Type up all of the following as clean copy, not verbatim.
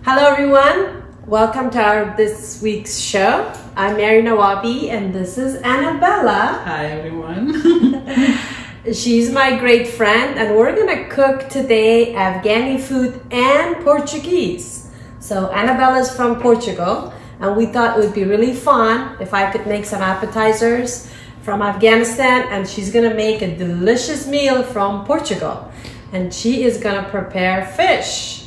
Hello everyone, welcome to this week's show. I'm Nawabi and this is Annabella. Hi everyone. She's my great friend and we're gonna cook today Afghani food and Portuguese. So Annabella's from Portugal and we thought it would be really fun if I could make some appetizers from Afghanistan, and she's gonna make a delicious meal from Portugal and she is gonna prepare fish.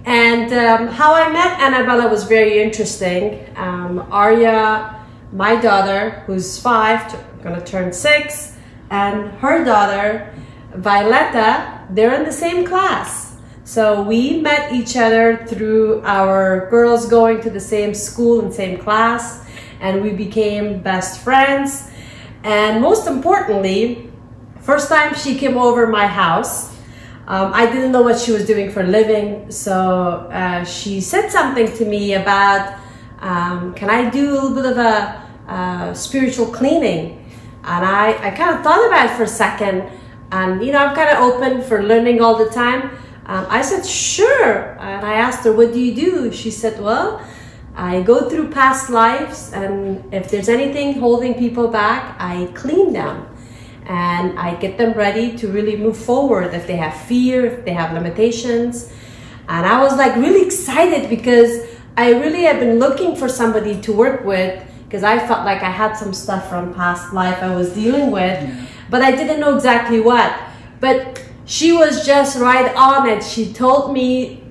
And how I met Annabella was very interesting. Arya, my daughter, who's 5, gonna turn 6, and her daughter, Violetta, they're in the same class. So we met each other through our girls going to the same school and same class, and we became best friends. And most importantly, first time she came over my house, I didn't know what she was doing for a living, so she said something to me about, can I do a little bit of a spiritual cleaning? And I kind of thought about it for a second, and you know, I'm kind of open for learning all the time. I said, sure, and I asked her, what do you do? She said, well, I go through past lives, and if there's anything holding people back, I clean them. And I get them ready to really move forward if they have fear, if they have limitations. And I was like really excited because I really have been looking for somebody to work with, because I felt like I had some stuff from past life I was dealing with, but I didn't know exactly what. But she was just right on it. She told me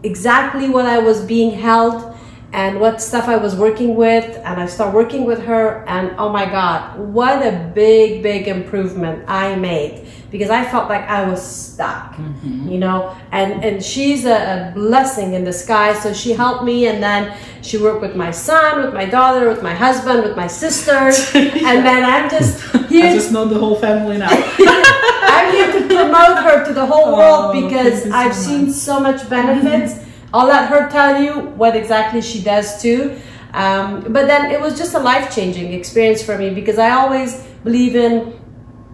exactly what I was being held and what stuff I was working with, and I started working with her, and oh my God, what a big improvement I made, because I felt like I was stuck, you know, and she's a blessing in disguise. So she helped me, and then she worked with my son, with my daughter, with my husband, with my sister, and then I'm just here. I just know the whole family now. I'm here to promote her to the whole world because I've seen so much benefits. I'll let her tell you what exactly she does too. But then it was just a life-changing experience for me, because I always believe in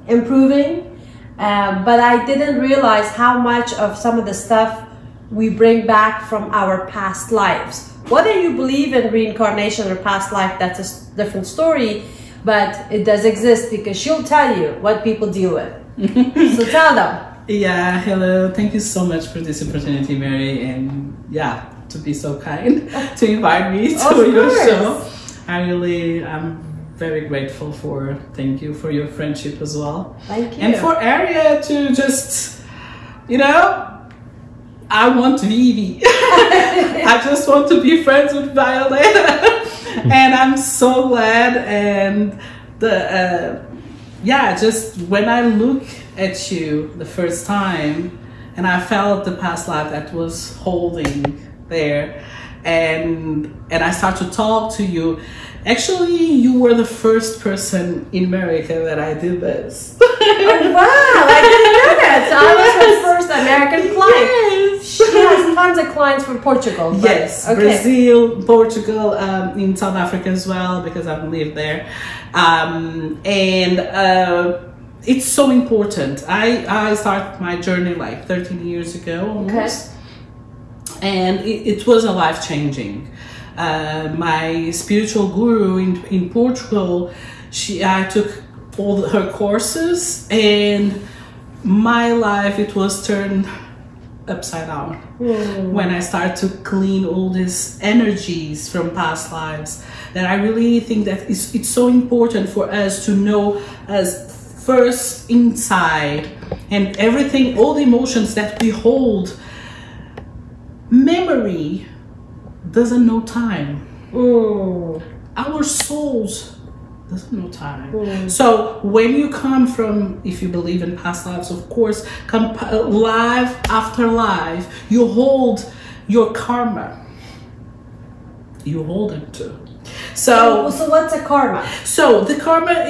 improving, but I didn't realize how much of some of the stuff we bring back from our past lives. Whether you believe in reincarnation or past life, that's a different story, but it does exist, because she'll tell you what people deal with. So tell them. Yeah, hello. Thank you so much for this opportunity, Mary, and yeah, to be so kind to invite me to your show. I'm very grateful for, thank you for your friendship as well. Thank you. And for Arya to just, you know, I want Vivi. I just want to be friends with Violetta. And I'm so glad, and yeah, just when I look at you the first time, and I felt the past life that was holding there, and I start to talk to you. Actually, you were the first person in America that I did this. Oh wow, I didn't know that. So I was her first American client. Yes. She has tons of clients from Portugal. Yes, okay. Brazil, Portugal, in South Africa as well, because I've lived there. It's so important. I started my journey like 13 years ago almost. Okay. And it was a life-changing. My spiritual guru in Portugal, I took all her courses, and my life, it was turned upside down when I started to clean all these energies from past lives. That I really think that it's so important for us to know us first inside, and everything, all the emotions that we hold. Memory doesn't know time. Our souls doesn't know time. So when you come from, if you believe in past lives, of course, come life after life, you hold your karma. You hold it too. So what's a karma? So the karma,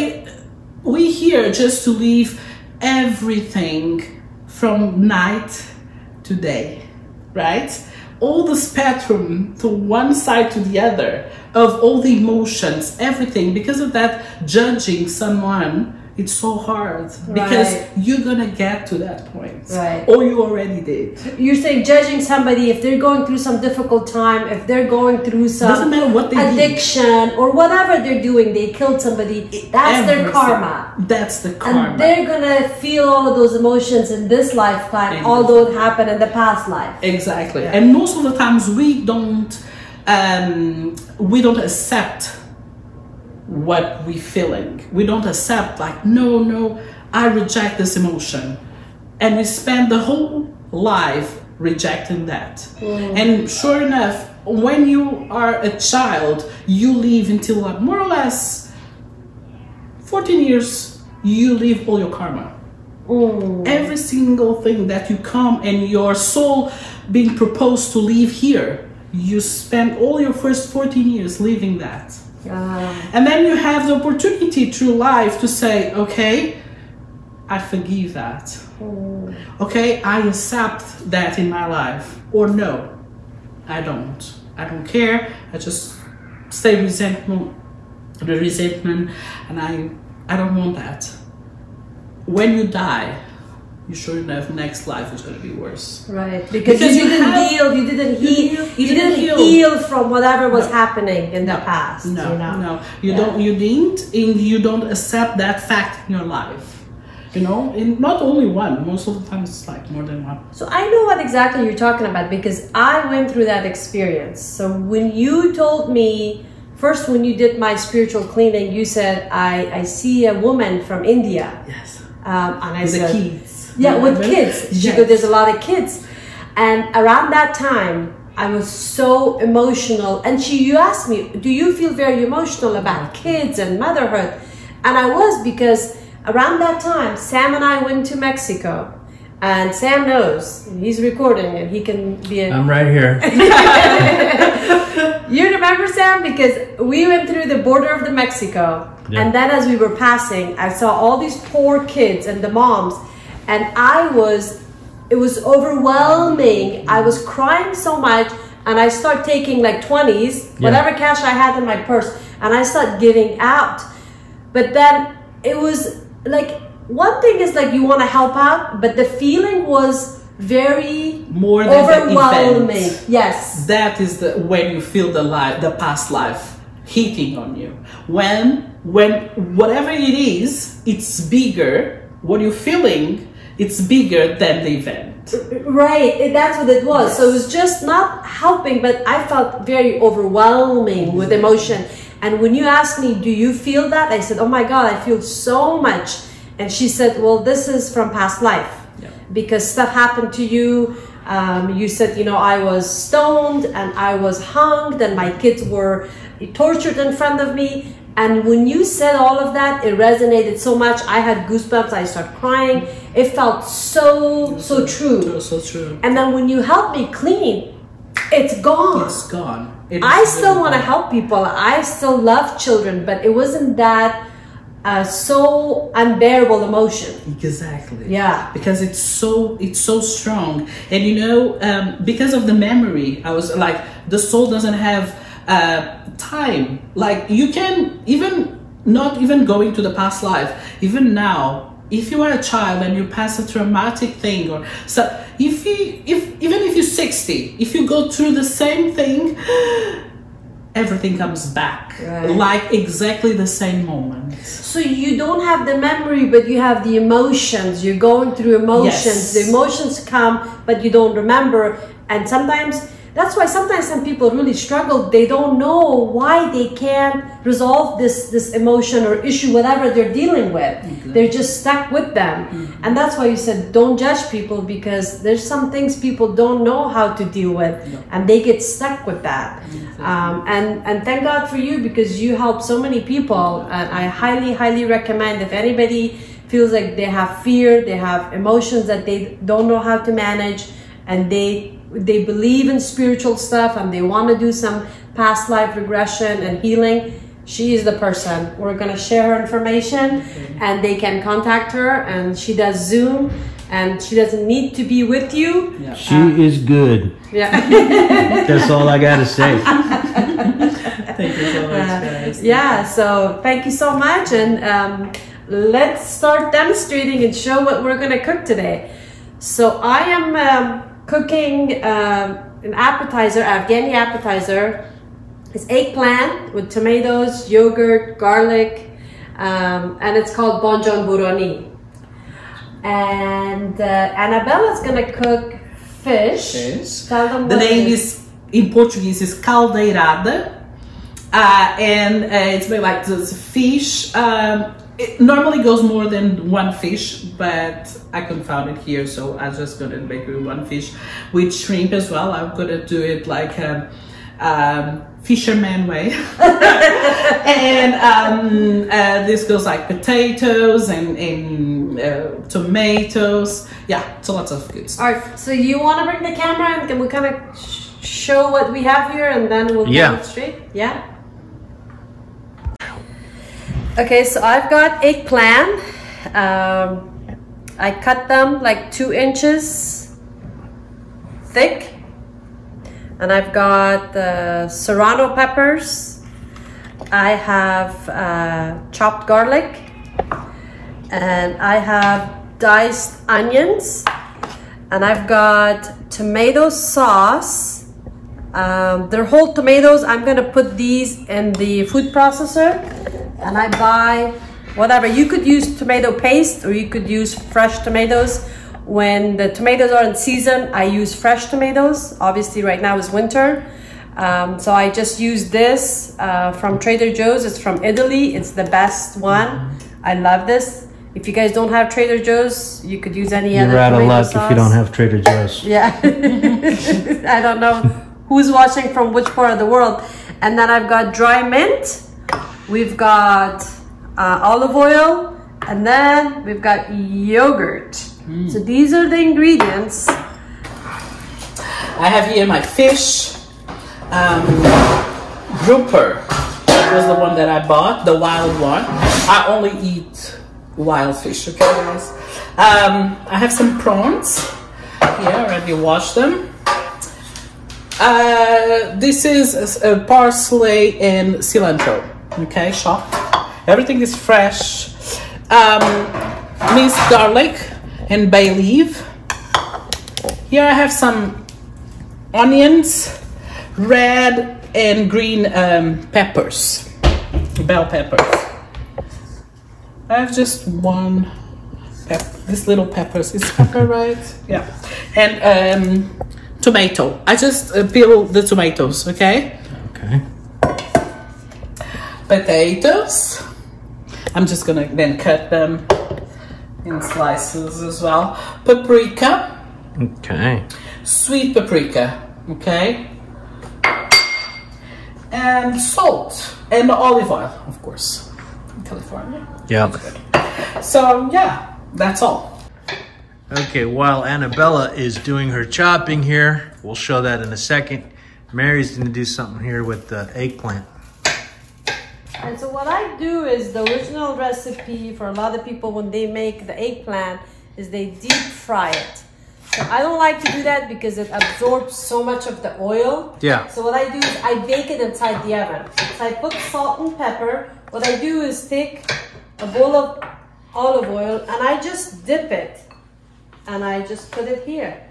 we here just to leave everything from night to day, right? All the spectrum to one side to the other of all the emotions, everything, because of that judging someone it's so hard because you're gonna get to that point, or you already did. You're saying judging somebody if they're going through some difficult time, if they're going through some doesn't matter what they addiction or whatever they're doing, they killed somebody. That's their karma. That's the karma, and they're gonna feel all of those emotions in this lifetime, although it happened in the past life. Exactly, and most of the times we don't accept what we're feeling. We don't accept, like, no, I reject this emotion, and we spend the whole life rejecting that. And sure enough, when you are a child, you live until like more or less 14 years, you live all your karma. Every single thing that you come and your soul being proposed to live here, you spend all your first 14 years living that. And then you have the opportunity through life to say, okay, I forgive that. Okay, I accept that in my life. Or no, I don't. I don't care. I just stay resentment, and I don't want that. When you die, you sure enough next life is going to be worse, because you didn't heal from whatever was happening in the past. You didn't, and you don't accept that fact in your life, and not only one, most of the time it's like more than one. So I know what exactly you're talking about, because I went through that experience. So when you told me first, when you did my spiritual cleaning, you said I see a woman from India. And I said, kids. With kids. There's a lot of kids. And around that time, I was so emotional. And you asked me, do you feel very emotional about kids and motherhood? And I was, because around that time, Sam and I went to Mexico. And Sam knows, he's recording and he can be I'm right here. You remember, Sam? Because we went through the border of the Mexico. And then as we were passing, I saw all these poor kids and the moms. And it was overwhelming. I was crying so much, and I start taking like 20s, whatever cash I had in my purse, and I start giving out. But then it was like, one thing is like you want to help out, but the feeling was very more than overwhelming. Yes, that is when you feel the past life hitting on you. When whatever it is, it's bigger. What you're feeling, it's bigger than the event. That's what it was. So it was just not helping, but I felt very overwhelming with emotion. And when you asked me, do you feel that? I said, oh my God, I feel so much. And she said, well, this is from past life. Because stuff happened to you. You said, I was stoned and I was hung, and my kids were tortured in front of me. And when you said all of that, it resonated so much. I had goosebumps. I started crying. It felt so true. So true. And then when you helped me clean, it's gone. It's gone. I still want to help people. I still love children, but it wasn't that so unbearable emotion. Exactly. Yeah. Because it's so strong. And because of the memory, I was like, the soul doesn't have time. Like, you can not even going to the past life, even now, if you are a child and you pass a traumatic thing, or so, even if you're 60, if you go through the same thing, everything comes back, like exactly the same moment. So you don't have the memory, but you have the emotions. You're going through emotions. The emotions come, but you don't remember. And sometimes that's why sometimes some people really struggle. They don't know why they can't resolve this emotion or issue, whatever they're dealing with. They're just stuck with them. And that's why you said don't judge people, because there's some things people don't know how to deal with, and they get stuck with that. And thank God for you, because you help so many people. And I highly recommend, if anybody feels like they have fear, they have emotions that they don't know how to manage, and they believe in spiritual stuff and they want to do some past life regression and healing, she is the person. We're going to share her information, and they can contact her, and she does Zoom, and she doesn't need to be with you. She is good. That's all I got to say. Thank you so much, guys. So thank you so much. And let's start demonstrating and show what we're gonna cook today. So I am cooking an appetizer, Afghani appetizer. It's eggplant with tomatoes, yogurt, garlic, and it's called bonjon burani. And Annabella's gonna cook fish. Tell them the what name is in Portuguese is caldeirada, and it's made like this fish. It normally goes more than one fish, but I couldn't find it here, so I'm just gonna make it one fish with shrimp as well. I'm gonna do it like a fisherman way. And this goes like potatoes and tomatoes. Yeah, so lots of good stuff. All right, so you want to bring the camera and can we kind of show what we have here and then we'll demonstrate? Yeah. Okay, so I've got eggplant. I cut them like 2 inches thick. And I've got serrano peppers. I have chopped garlic. And I have diced onions. And I've got tomato sauce. They're whole tomatoes. I'm gonna put these in the food processor. And I buy whatever. You could use tomato paste or you could use fresh tomatoes. When the tomatoes are in season, I use fresh tomatoes. Obviously right now is winter. So I just use this from Trader Joe's. It's from Italy. It's the best one. I love this. If you guys don't have Trader Joe's, you could use any other tomato sauce. You're out of luck if you don't have Trader Joe's. Yeah. I don't know who's watching from which part of the world. And then I've got dry mint. We've got olive oil. And then we've got yogurt. So these are the ingredients. I have here my fish. Grouper was the one that I bought, the wild one. I only eat wild fish, okay guys? I have some prawns here, already washed them. This is parsley and cilantro, okay, chopped. Everything is fresh. Minced garlic and bay leaf. Here I have some onions, red and green peppers, bell peppers. I have just one this little peppers. Is pepper right? Yeah. And tomato. I just peel the tomatoes, okay? Okay. Potatoes. I'm just gonna then cut them in slices as well. Paprika. Okay. Sweet paprika. Okay. And salt and olive oil, of course, from California. Yep. So yeah, that's all. Okay, while Annabella is doing her chopping here, we'll show that in a second. Mary's gonna do something here with the eggplant. And so what I do is the original recipe for a lot of people when they make the eggplant is they deep fry it. So I don't like to do that because it absorbs so much of the oil. Yeah. So what I do is I bake it inside the oven. So I put salt and pepper. What I do is take a bowl of olive oil and I just dip it. And I just put it here.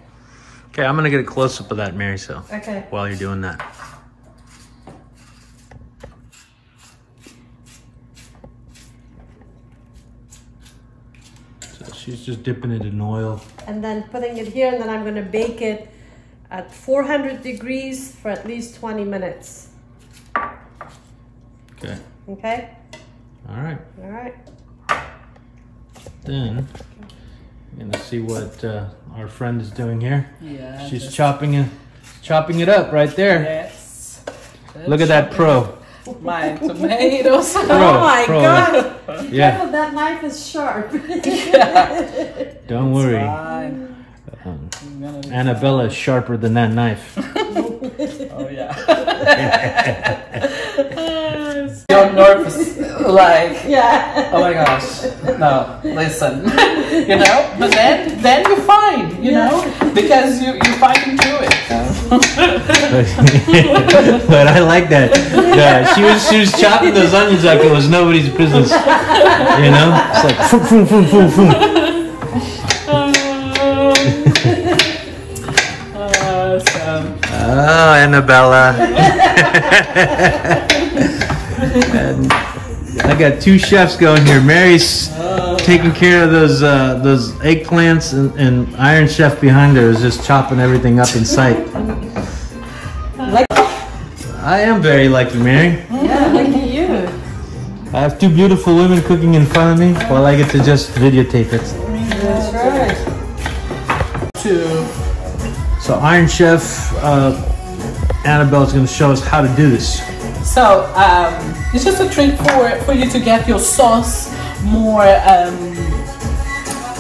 Okay, I'm gonna get a close-up of that, Mary, so okay. While you're doing that. She's just dipping it in oil. And then putting it here, and then I'm gonna bake it at 400 degrees for at least 20 minutes. Okay. Okay? All right. All right. Then, I'm gonna see what our friend is doing here. Yeah. She's chopping it up right there. Yes. Look at that pro. My tomatoes. Oh my God. Yeah. Careful, that knife is sharp. Don't worry. Annabella is sharper than that knife. Oh yeah. You're nervous, like yeah. Oh my gosh. No, listen. You know, but then you're fine. You know, because you're fighting through it. But I like that. Yeah, she was chopping those onions like it was nobody's business. You know? It's like foom, foom, foom, foom, foom. Oh, Annabella. And I got two chefs going here. Mary's taking care of those eggplants, and Iron Chef behind her is just chopping everything up in sight. I am very lucky, Mary. Yeah, lucky you. I have two beautiful women cooking in front of me while I get to just videotape it. That's right. So Iron Chef Annabelle's going to show us how to do this. So it's just a trick for you to get your sauce more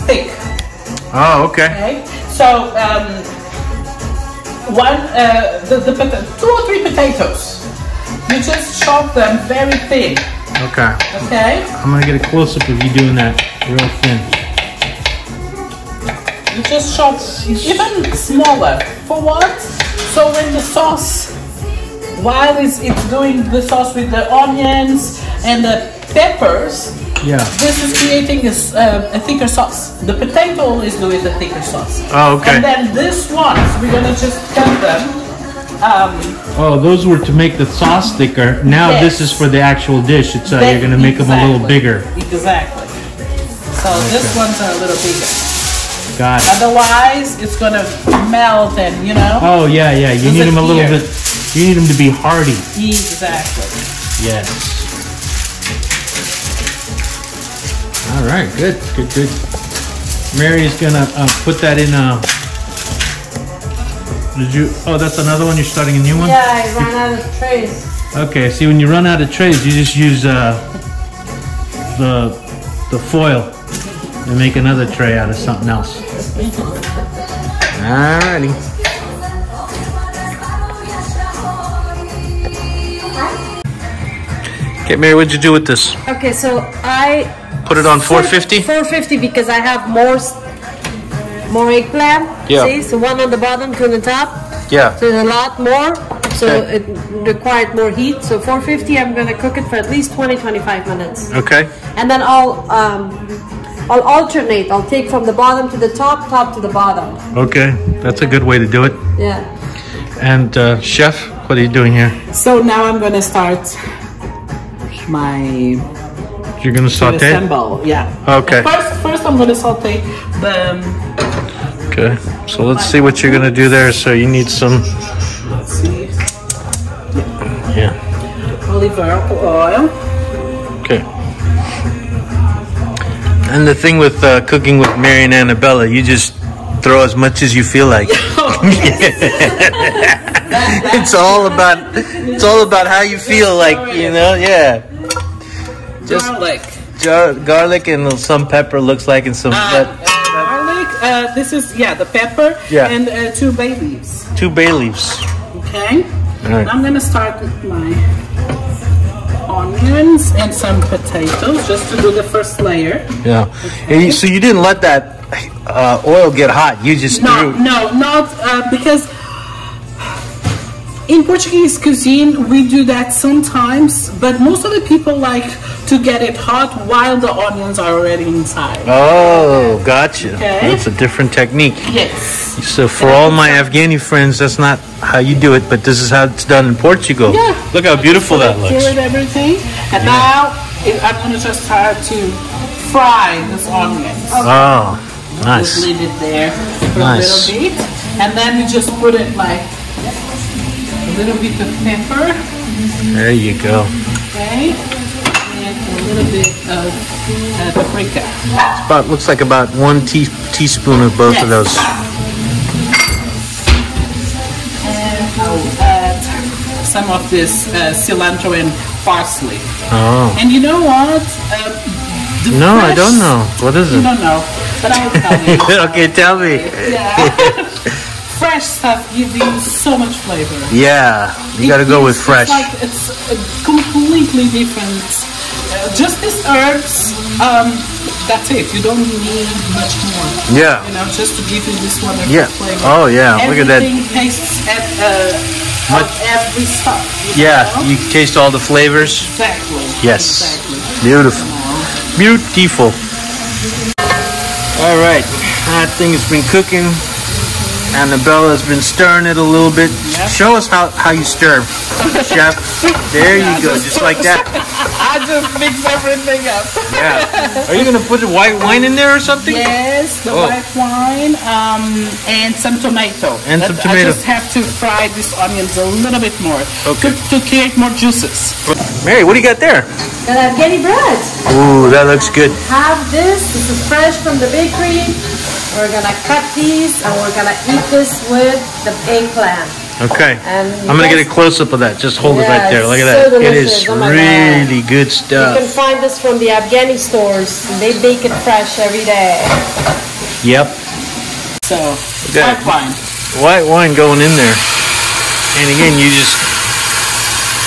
thick. Oh, okay. So two or three potatoes. You just chop them very thin. Okay. Okay. I'm gonna get a close up of you doing that real thin. You just chop even smaller. For what? So when the sauce, while it's doing the sauce with the onions and the peppers, this is creating a thicker sauce. The potato is doing the thicker sauce. Oh, okay. And then this one, we're gonna just cut them. Oh, those were to make the sauce thicker. Now this is for the actual dish. It's you're gonna make them a little bigger. Exactly. So these ones are a little bigger. Got it. Otherwise, it's gonna melt and you know. Oh yeah. You need them a little bit. You need them to be hearty. Exactly. Yes. All right. Good. Mary's gonna put that in. Did you? Oh, that's another one. You're starting a new one. Yeah, I ran out of trays. Okay. See, when you run out of trays, you just use the foil and make another tray out of something else. Alrighty. Okay, Mary, what'd you do with this? Okay, so I put it on 450. 450 because I have more eggplant. Yeah. See, so one on the bottom, two on the top. Yeah. So there's a lot more. So it required more heat. So 450, I'm gonna cook it for at least 20-25 minutes. Okay. And then I'll alternate. I'll take from the bottom to the top, top to the bottom. Okay, that's a good way to do it. Yeah. And Chef, what are you doing here? So now I'm gonna start my. You're gonna saute? Assemble, yeah. Okay. First I'm gonna saute the. Okay, so let's see what you're gonna do there. So you need some. Let's see. Yeah. Olive oil. Okay. And the thing with cooking with Mary and Annabella, you just throw as much as you feel like. It's all about how you feel like, you know, yeah. Just garlic and some pepper looks like, and some garlic. This is the pepper. Yeah. And 2 bay leaves. 2 bay leaves. Okay. All right. I'm gonna start with my onions and some potatoes just to do the first layer. Yeah. Okay. So you didn't let that oil get hot. You just threw. No, not because. In Portuguese cuisine, we do that sometimes, but most of the people like to get it hot while the onions are already inside. Oh, gotcha. Okay. That's a different technique. Yes. So for all my Afghani friends, that's not how you do it, but this is how it's done in Portugal. Yeah. Look how beautiful that looks. Pour it everything, and now I'm going to just start to fry this onion. Oh, nice. Just leave it there for a little bit, and then you just put it like a little bit of pepper. There you go. Okay, and a little bit of paprika. Looks like about 1 teaspoon of both of those. And I'll add some of this cilantro and parsley. Oh. And you know what? No, I don't know. What is it? You don't know, but I'll tell you. Okay, tell me. Yeah. Fresh stuff gives you so much flavor. Yeah, you gotta go with fresh. It's a completely different. Just these herbs, that's it. You don't need much more. Yeah. You know, just to give you this wonderful flavor. Oh yeah, look at that. Everything tastes of every stuff. Yeah, you taste all the flavors. Exactly. Yes. Exactly. Beautiful. Beautiful. All right, that thing has been cooking. Annabella's been stirring it a little bit. Yep. Show us how you stir, Chef. There you go, just like that. I just mix everything up. Yeah. Are you gonna put the white wine in there or something? Yes, the white wine, and some tomato. And some tomato. I just have to fry these onions a little bit more to create more juices. Mary, what do you got there? Got Afghani bread. Ooh, that looks good. Have this. This is fresh from the bakery. We're gonna cut these and we're gonna eat this with the eggplant. Okay. And I'm gonna get a close up of that. Just hold it right there. Look at that. So It is delicious. Oh my really God. good You stuff. can find this from the Afghani stores. They bake it fresh every day. Yep. So, Okay. white wine. White wine going in there. And again, you just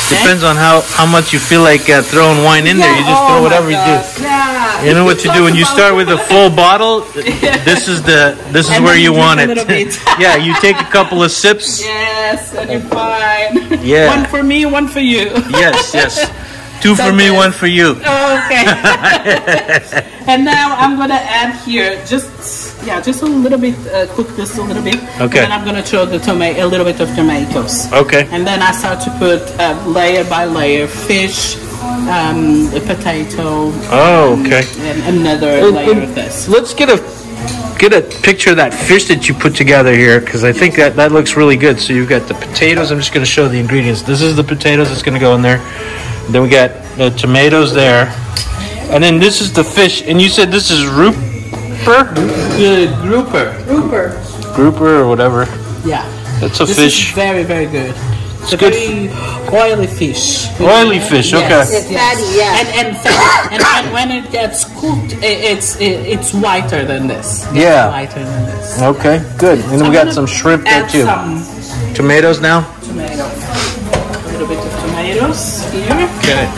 depends on how much you feel like throwing wine in there. You just throw whatever you do. Yeah. You know what you do when you start with a full bottle. This is where you want it. Yeah, you take a couple of sips. Yes, and you're fine. Yeah. One for me, one for you. Yes, yes. Two for me, one for you. Okay. And now I'm gonna add here just a little bit. Cook this a little bit. Okay. And then I'm gonna throw a little bit of tomatoes. Okay. And then I start to put layer by layer fish, a potato. Oh, okay. And another layer of this. Let's get a picture of that fish that you put together here, because I think that looks really good. So you've got the potatoes. I'm just going to show the ingredients. This is the potatoes that's going to go in there. Then we got the tomatoes there, and then this is the fish. And you said this is grouper or whatever. Yeah. That's a This fish. is very, very good. It's a good very oily fish. Oily fish. Okay. Yes. It's fatty, yeah. And fatty. And when it gets cooked, it's whiter than this. Yeah. Whiter than this. Okay. Good. And then we got some shrimp there Add too. some Tomatoes now. tomato. A little bit of tomatoes here. Okay.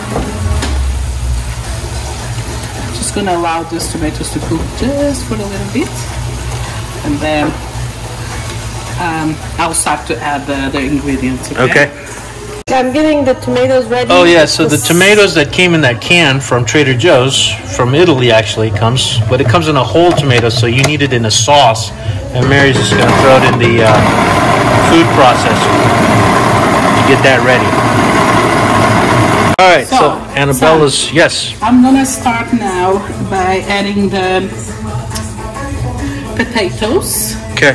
Just gonna allow these tomatoes to cook just for a little bit, and then I'll start to add the other ingredients. Okay. I'm getting the tomatoes ready. Oh yeah, so the tomatoes that came in that can from Trader Joe's, from Italy actually comes, but it comes in a whole tomato, so you need it in a sauce. And Mary's just going to throw it in the food processor to get that ready. All right, so Annabella's, yes. I'm gonna start now by adding the potatoes. Okay,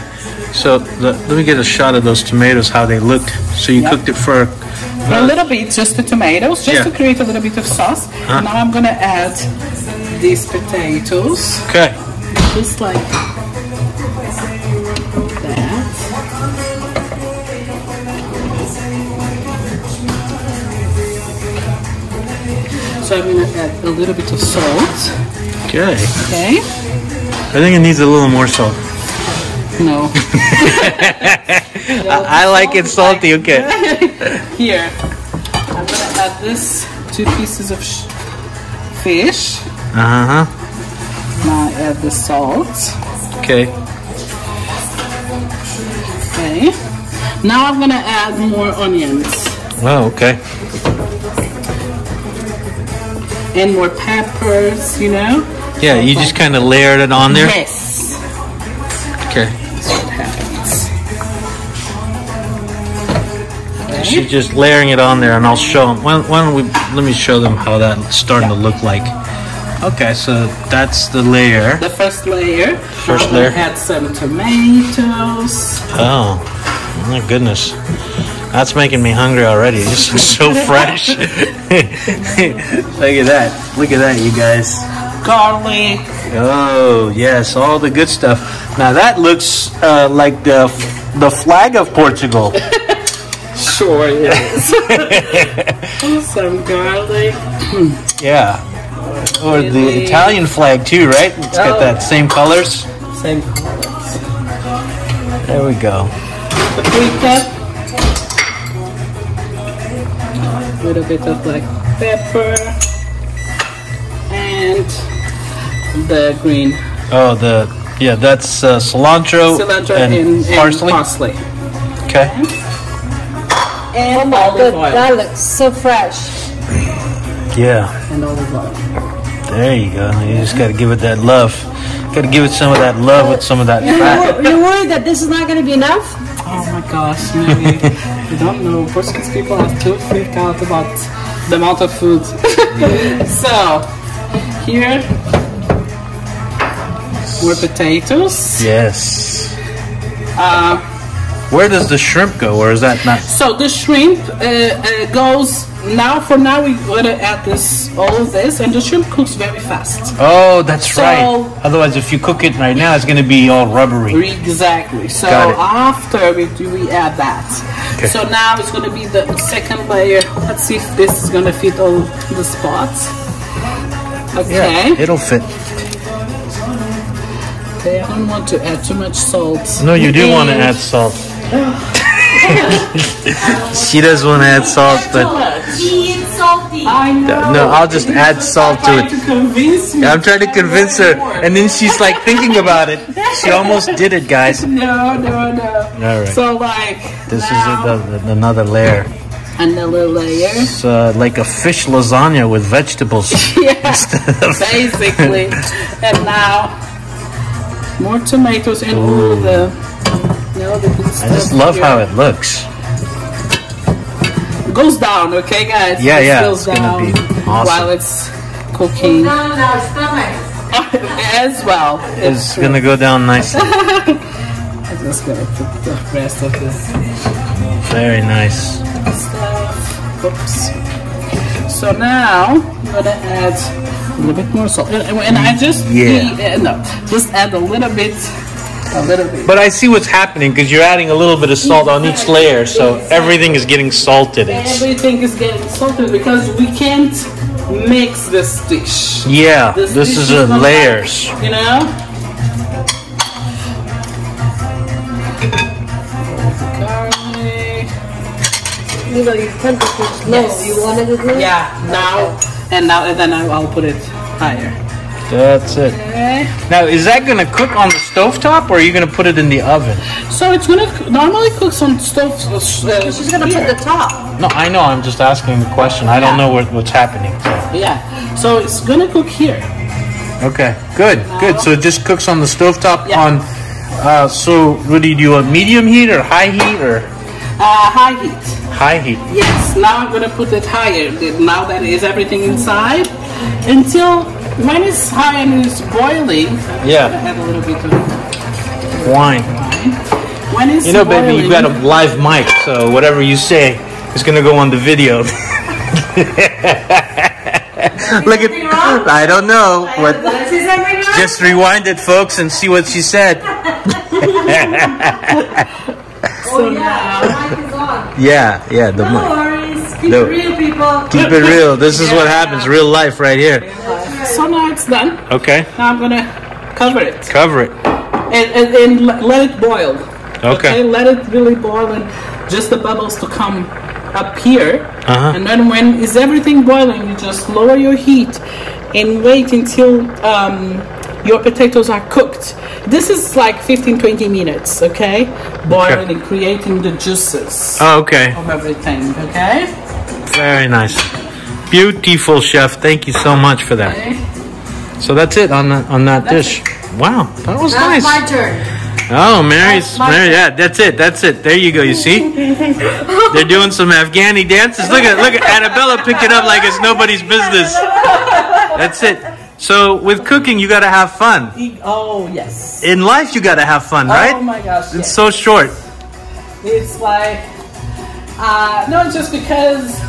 so let me get a shot of those tomatoes, how they looked. So you cooked it for A little bit, just the tomatoes, just to create a little bit of sauce. And now I'm gonna add these potatoes. Okay. Just like that. So I'm gonna add a little bit of salt. Okay. Okay. I think it needs a little more salt. No. I like it salty, okay. Here, I'm gonna add this 2 pieces of fish. Uh-huh. Now I add the salt. Okay. Okay. Now I'm gonna add more onions Oh, okay. and more peppers, you know? Yeah, you just kind of layered it on there? Yes. Okay. That's what happens. Okay. She's just layering it on there, and I'll show them. Why don't we? Let me show them how that's starting to look like. Okay, so that's the layer. The first layer. First I'm layer. gonna add some tomatoes. Oh, my goodness. That's making me hungry already. This looks so fresh. Look at that. Look at that, you guys. Garlic. Oh, yes, all the good stuff. Now that looks like the flag of Portugal. Sure is. Some garlic. Yeah. Or the Italian flag too, right? It's got that same colors. Same colors. There we go. Paprika. A little bit of black pepper. And the green. Oh, that's cilantro, Cilantro and parsley. parsley. Okay. and olive oil. That looks so fresh. Yeah. And olive oil. There you go. You just got to give it that love. Got to give it some of that love with some of that fat. You're worried that this is not going to be enough? Oh my gosh, maybe. You don't know. Portuguese people are too freaked out about the amount of food. So, here, more potatoes. Yes. Where does the shrimp go, or is that not? So the shrimp goes now. For now, we're gonna add all of this, and the shrimp cooks very fast. Oh, that's right. Otherwise, if you cook it right now, it's gonna be all rubbery. Exactly. So after we add that. Okay. So now it's gonna be the second layer. Let's see if this is gonna fit all the spots. Okay. Yeah, it'll fit. Okay, I don't want to add too much salt. No, you do want to add salt. She does want to add salt, but It's salty. I know. no, I'll just add salt to it. I'm trying to convince her, and then she's like thinking about it. She almost did it, guys. No. All right. So like This is another layer. Another layer. It's like a fish lasagna with vegetables. Yeah, basically. And now more tomatoes and all the good stuff. I just love how it looks. It goes down, okay, guys? Yeah, it yeah. goes It's down gonna be awesome while it's cooking. Down in our stomach. As well. It's gonna go down nicely. I'm just gonna put the rest of this Very nice. stuff. Oops. So now I'm gonna add a little bit more salt, and I just just add a little bit. But I see what's happening because you're adding a little bit of salt on each layer, so everything is getting salted. Everything is getting salted because we can't mix this dish. Yeah, this is layers. You know? Garlic. You know, your temperature's low. Yes. You wanted it low? Yeah, now and then I'll put it higher. That's it. Okay. Now, is that going to cook on the stovetop, or are you going to put it in the oven? So it's gonna normally cooks on stove. She's going to put the top. No, I know. I'm just asking the question. I don't know what's happening. So. Yeah. So it's gonna cook here. Okay, good. So it just cooks on the stovetop on. So what do you do? A medium heat or high heat or? High heat. High heat. Yes. Now I'm gonna put it higher. Now that is everything inside, until when it's high and it's boiling. Yeah. I'm gonna add a little bit of Wine. When it's You know, boiling, baby, you've got a live mic, so whatever you say is going to go on the video. Look at, I don't know, but just rewind it, folks, and see what she said. Oh, yeah, the mic is on. Yeah, the No mic. worries. Keep it real, people. Keep it real. This is what happens, real life right here. So now it's done. Okay. Now I'm gonna cover it. Cover it. And let it boil. Okay. Let it really boil and just the bubbles to come up here. And then when is everything boiling, you just lower your heat and wait until your potatoes are cooked. This is like 15-20 minutes, okay? Boiling and creating the juices Okay. of everything, okay? Very nice. Beautiful, chef. Thank you so much for that. Okay. So that's it on that dish. Wow, that was nice. That's my turn. Oh, Mary, yeah, that's it. There you go. You see, they're doing some Afghani dances. Look at Annabella pick it up like it's nobody's business. That's it. So with cooking, you got to have fun. Oh yes. In life, you got to have fun, right? Oh my gosh. It's so short. It's like no, just because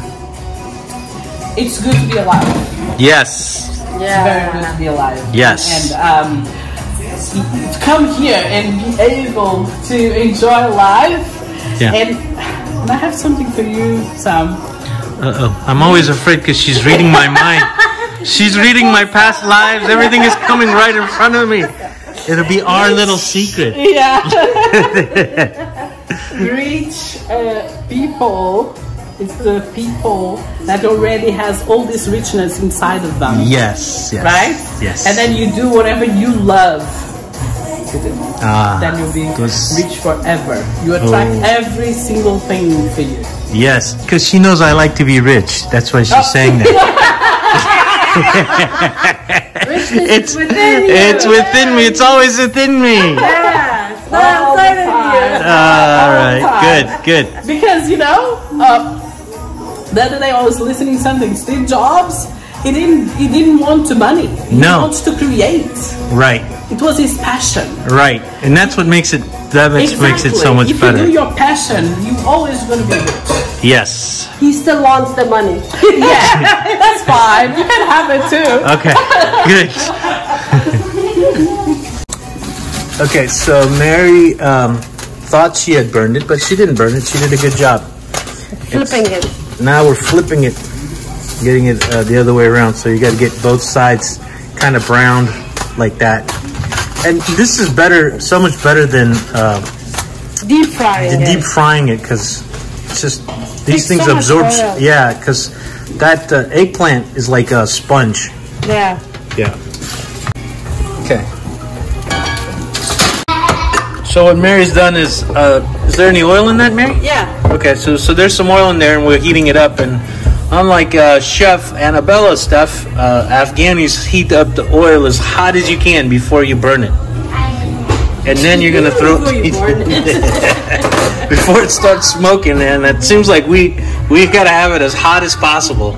it's good to be alive. Yes. It's very good to be alive. Yes. And to come here and be able to enjoy life. Yeah. And I have something for you, Sam. I'm always afraid because she's reading my mind. She's reading my past lives. Everything is coming right in front of me. It'll be our little secret. Yeah. Rich people. It's the people that already has all this richness inside of them. Yes. Right? Yes. And then you do whatever you love to do. Then you'll be rich forever. You attract every single thing for you. Yes, because she knows I like to be rich. That's why she's saying that. Richness is within you. It's within me. It's always within me. Yeah, it's not outside of you. All right, good. Because, you know, the other day I was listening to something. Steve Jobs, he didn't want the money. He wants to create. Right. It was his passion. Right, and that's what makes it. Makes it so much better. If you do your passion, you're always going to be rich. Yes. He still wants the money. Yeah, that's fine. You can have it too. Okay, good. Okay, so Mary thought she had burned it, but she didn't burn it. She did a good job. Flipping it. Now we're flipping it, getting it the other way around. So you got to get both sides kind of browned like that. And this is better, so much better than deep frying it, because it's just these things absorb. Yeah, because that eggplant is like a sponge. Yeah. Yeah. Okay. So what Mary's done is there any oil in that, Mary? Yeah. Okay, so there's some oil in there, and we're heating it up. And unlike Chef Annabella's stuff, Afghanis heat up the oil as hot as you can before you burn it. And then you're gonna throw before it starts smoking. And it seems like we gotta have it as hot as possible.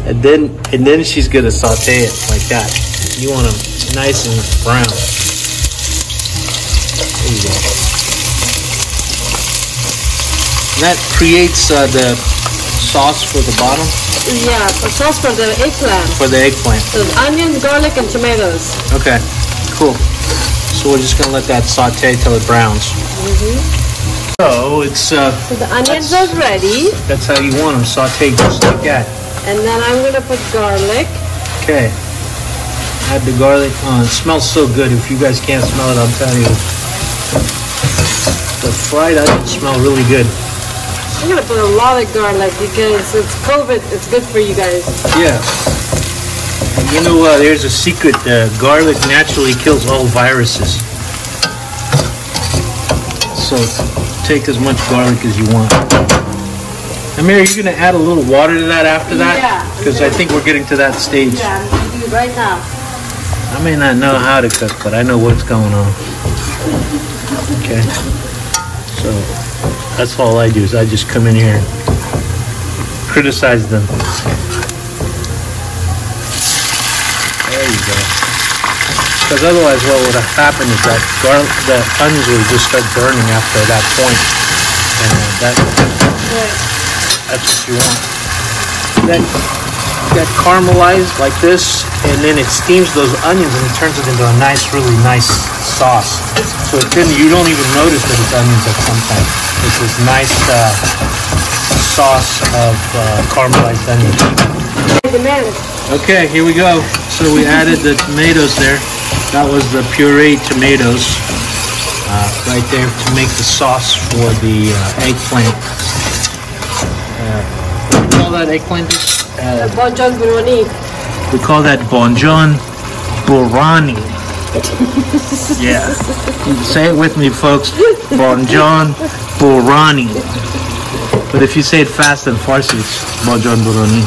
And then she's gonna saute it like that. You want them nice and brown. There you go. And that creates the sauce for the bottom. Yeah, the sauce for the eggplant. For the eggplant. So onions, garlic, and tomatoes. Okay, cool. So we're just gonna let that saute till it browns. So it's so the onions are ready. That's how you want them, sauteed just like that. And then I'm gonna put garlic. Okay. Add the garlic. Oh, it smells so good. If you guys can't smell it, I'll tell you. The fried onions smell really good. I'm gonna put a lot of garlic because it's COVID. It's good for you guys. Yeah. You know, there's a secret. Garlic naturally kills all viruses. So take as much garlic as you want. And Mary, you're going to add a little water to that after that? Yeah. Because I think we're getting to that stage. Yeah, I'm gonna do it right now. I may not know how to cook, but I know what's going on. Okay. So that's all I do is I just come in here and criticize them. There you go. Because otherwise, what would have happened is that the onions would just start burning after that point. And that's what you want. That caramelized like this, and then it steams those onions and it turns it into a nice, really nice sauce. So you don't even notice that it's onions at some time. It's this nice sauce of caramelized onions. Okay, here we go. So we added the tomatoes there. That was the pureed tomatoes right there to make the sauce for the eggplant. What do you call that eggplant? Bonjon burani. We call that bonjon burani. Yeah. Say it with me, folks. Bonjon burani. But if you say it fast in Farsi, it's bonjon burani.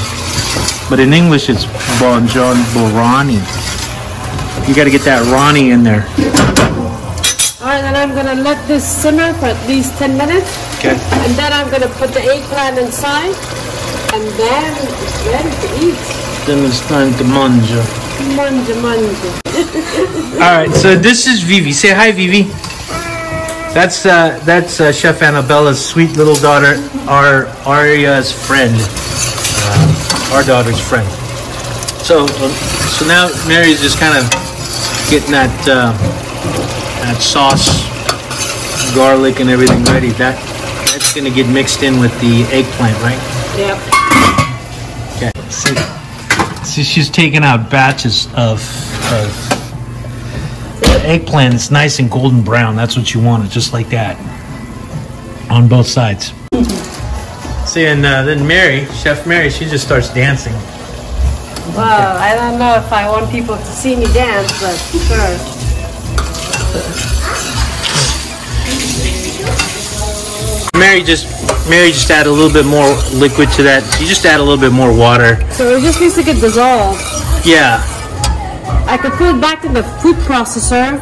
But in English, it's bonjon burani. You got to get that Ronnie in there. Alright, then I'm going to let this simmer for at least 10 minutes. Okay. And then I'm going to put the eggplant inside. And then it's ready to eat. Then it's time to manja. Manja. Alright, so this is Vivi. Say hi, Vivi. That's Chef Annabella's sweet little daughter, Aria's friend. Our daughter's friend. So now Mary's just kind of getting that sauce, garlic, and everything ready. That's going to get mixed in with the eggplant, right? Yep. Okay. See, she's taking out batches of the eggplant. It's nice and golden brown. That's what you want it, just like that, on both sides. See, and then Mary, Chef Mary, she just starts dancing. Well, I don't know if I want people to see me dance, but sure. Mary just add a little bit more liquid to that. You just add a little bit more water. So it just needs to get dissolved. Yeah. I could put it back in the food processor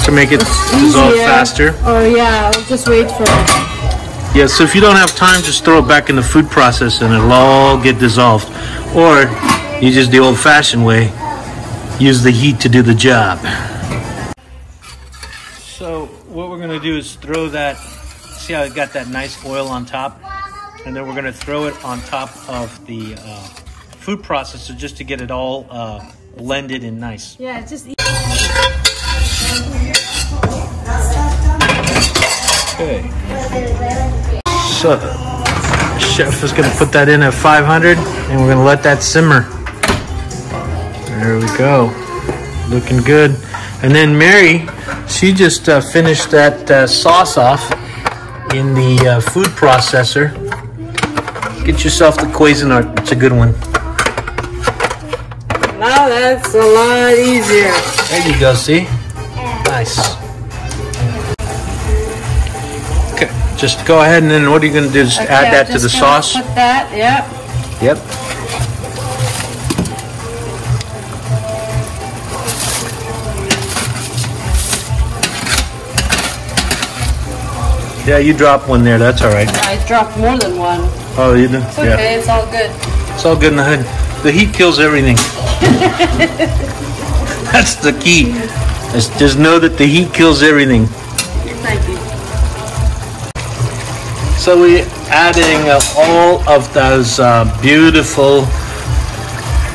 To make it dissolve faster. Or yeah, I'll just wait for it. Yeah, so if you don't have time, just throw it back in the food processor and it'll all get dissolved. Or you just the old-fashioned way, use the heat to do the job. So what we're gonna do is throw that, see how it got that nice oil on top? And then we're gonna throw it on top of the food processor just to get it all blended and nice. Yeah, it's just Okay. So the chef is gonna put that in at 500 and we're gonna let that simmer. There we go. Looking good. And then Mary, she just finished that sauce off in the food processor. Get yourself the Cuisinart. It's a good one. now that's a lot easier. There you go, see? Nice. Okay, just go ahead and then what are you going to do? Just add that to the sauce? Put that, yep. Yep. Yeah, you dropped one there. That's all right. I dropped more than one. Oh, you did? It's okay. Yeah. It's all good. It's all good in the hood. The heat kills everything. That's the key. Just know that the heat kills everything. Thank you. So we're adding all of those beautiful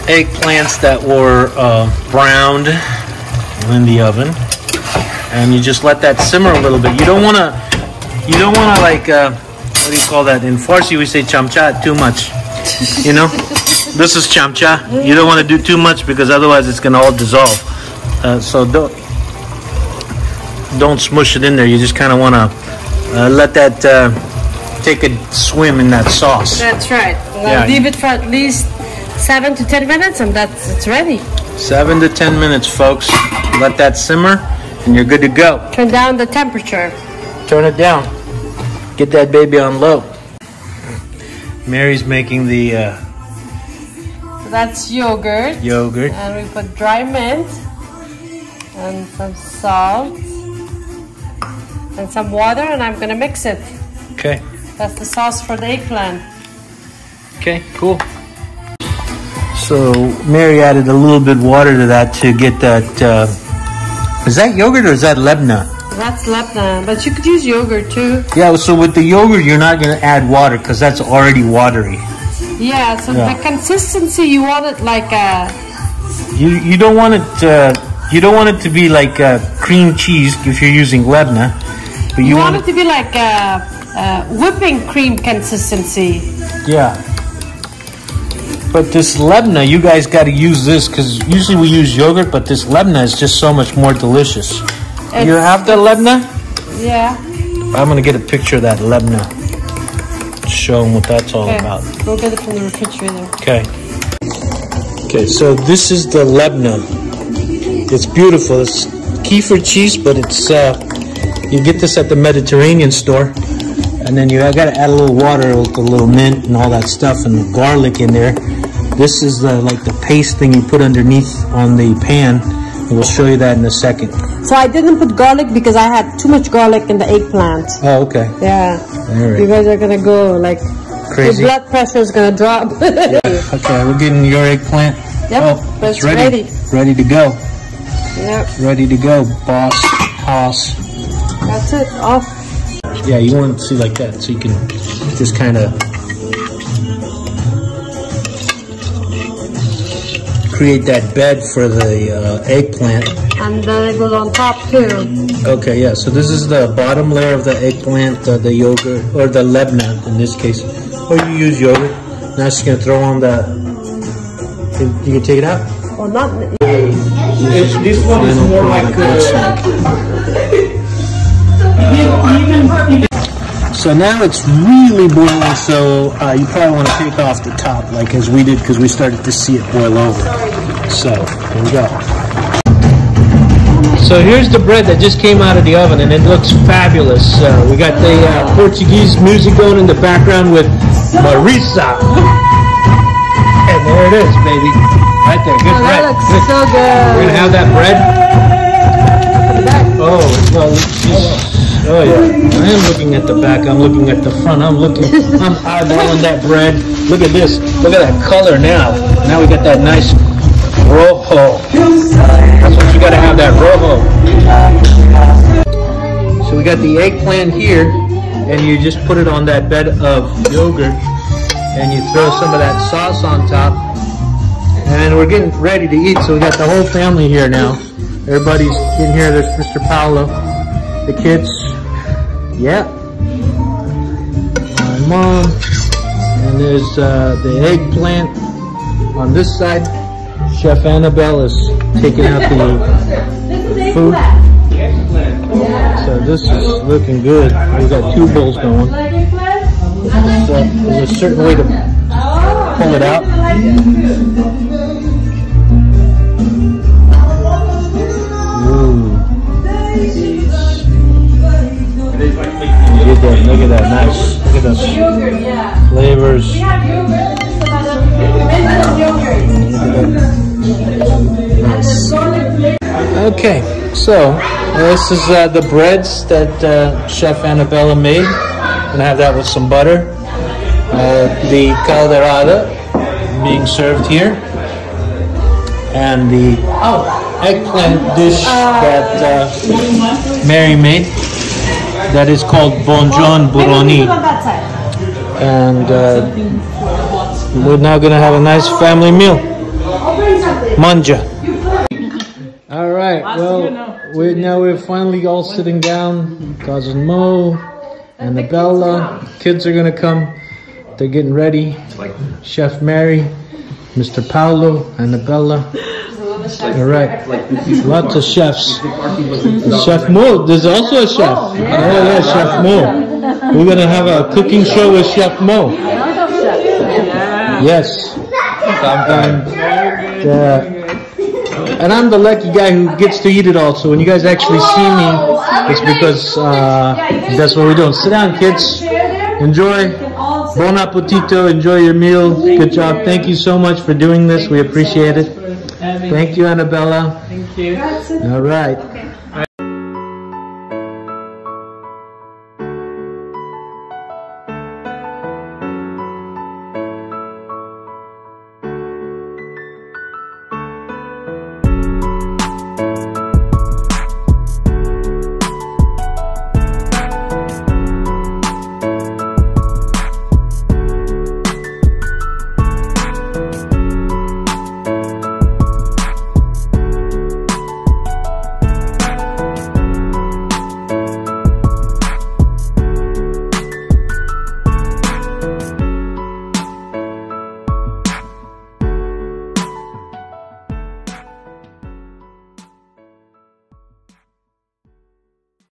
eggplants that were browned in the oven, and you just let that simmer a little bit. You don't want to like what do you call that? In Farsi we say chamcha, too much. You know, this is chamcha. You don't want to do too much because otherwise it's gonna all dissolve. So don't smush it in there. You just kind of want to let that take a swim in that sauce. That's right. I'll leave it for at least 7 to 10 minutes, and it's ready. 7 to 10 minutes, folks. Let that simmer, and you're good to go. Turn down the temperature. Turn it down. Get that baby on low. Mary's making the so that's yogurt. Yogurt. And we put dry mint and some salt and some water, and I'm gonna mix it. Okay. That's the sauce for the eggplant. Okay, cool. So Mary added a little bit of water to that to get that. Is that yogurt or is that Lebna? That's Lebna, but you could use yogurt too. Yeah, so with the yogurt, you're not going to add water because that's already watery. Yeah, so the consistency, you want it like a... You don't want it to be like cream cheese if you're using Lebna. But you want it to be like a whipping cream consistency. Yeah. But this Lebna, you guys got to use this because usually we use yogurt, but this Lebna is just so much more delicious. You have the Lebna? Yeah. I'm going to get a picture of that Lebna. Show them what that's all about. Go get it from the refrigerator. Okay. Okay, so this is the Lebna. It's beautiful. It's kefir cheese, but it's you get this at the Mediterranean store. And then you got to add a little water with a little mint and all that stuff and garlic in there. This is like the paste thing you put underneath on the pan. And we'll show you that in a second. So I didn't put garlic because I had too much garlic in the eggplant. Oh, okay. Yeah. All right. You guys are going to go like... Crazy. Your blood pressure is going to drop. Yeah. Okay, we're getting your eggplant. Yep, oh, it's ready. Ready to go. Yep. Ready to go, boss. Hoss. That's it. Off. Yeah, you want it to see like that, so you can just kind of create that bed for the eggplant. And then it goes on top too. Okay, yeah, so this is the bottom layer of the eggplant, the yogurt, or the Lebna in this case. Or you use yogurt. Now she's going to throw on the... You can take it out? Or not. This one is more like... So now it's really boiling, so you probably want to take off the top like as we did because we started to see it boil over. So, here we go. So here's the bread that just came out of the oven, and it looks fabulous. We got the Portuguese music going in the background with Marisa. And there it is, baby. Right there. Good bread. That looks so good. We're gonna have that bread. Oh, well, oh yeah. I am looking at the back. I'm looking at the front. I'm eyeballing that bread. Look at this. Look at that color now. Now we got that nice rojo. That's what you gotta have, that rojo. So we got the eggplant here, and you just put it on that bed of yogurt, and you throw some of that sauce on top, and we're getting ready to eat. So we got the whole family here now. Everybody's in here. There's Mr. Paolo, the kids, yeah, my mom, and there's the eggplant on this side. Chef Annabelle is taking out the food. So this is looking good. We got 2 bowls going. So there's a certain way to pull it out. Ooh. Look at that, nice. Look at those flavors. Okay, so this is the breads that Chef Annabella made. Gonna have that with some butter. The calderada being served here, and the eggplant dish that Mary made. That is called Bonjon Buroni. And we're now gonna have a nice family meal. Manja. All right. Well, we're finally all sitting down. Cousin Mo, Annabella. Kids are gonna come. They're getting ready. Chef Mary, Mr. Paolo, Annabella. All right. Lots of chefs. Chef Mo. There's also a chef. Oh yeah, Chef Mo. We're gonna have a cooking show with Chef Mo. Yes. And I'm the lucky guy who gets to eat it all. So when you guys actually see me, it's because that's what we're doing. Sit down, kids. Enjoy. Bon appetito. Enjoy your meal. Good job. Thank you so much for doing this. We appreciate it. Thank you, Annabella. Thank you. All right.